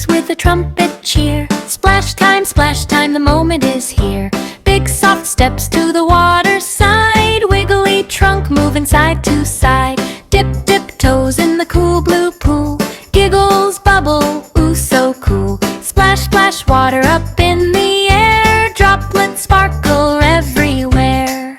wakes with a trumpet cheer. Splash time, the moment is here. Big soft steps to the water side. Wiggly trunk moving side to side. Dip, dip toes in the cool blue pool. Giggles bubble, ooh so cool. Splash, splash water up in the air. Droplets sparkle everywhere.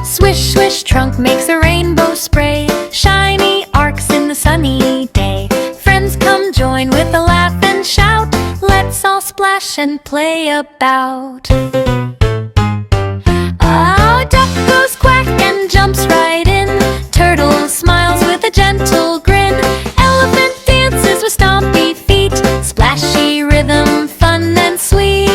Swish, swish, trunk makes a rainbow spray. Shiny arcs in the sunny day. Friends come join with a laugh and shout. Let's all splash and play about. Oh, duck goes quack and jumps right in. Turtle smiles with a gentle grin. Elephant dances with stompy feet. Splashy rhythm, fun and sweet.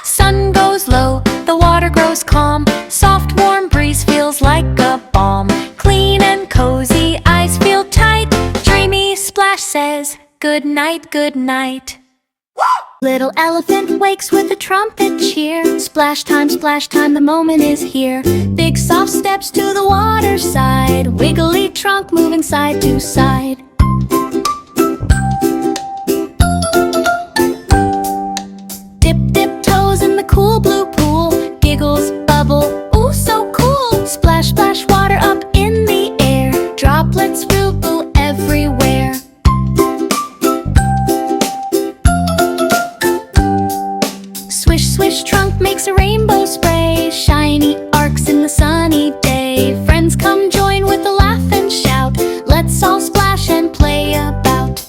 Sun goes low, the water grows calm. Soft warm breeze feels like a balm. Clean and cozy, eyes feel tight. Dreamy splash says, good night, good night. Little elephant wakes with a trumpet cheer. Splash time, the moment is here. Big soft steps to the water side. Wiggly trunk moving side to side. Dip, dip toes in the cool blue pool. Giggles bubble, ooh so cool. Splash, splash water up in the air. Droplets ripple everywhere. Swish, swish, trunk makes a rainbow spray. Shiny arcs in the sunny day. Friends come join with a laugh and shout. Let's all splash and play about.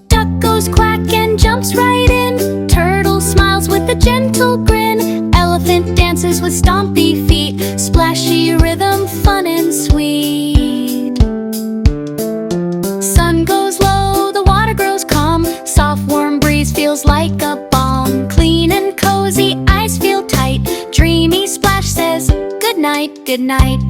Duck goes quack and jumps right in. Turtle smiles with a gentle grin. Elephant dances with stompy feet. Splashy rhythm, fun and sweet. Sun goes low, the water grows calm. Soft warm breeze feels like a balm. Clean and cozy, eyes feel tight. Dreamy splash says, good night, good night.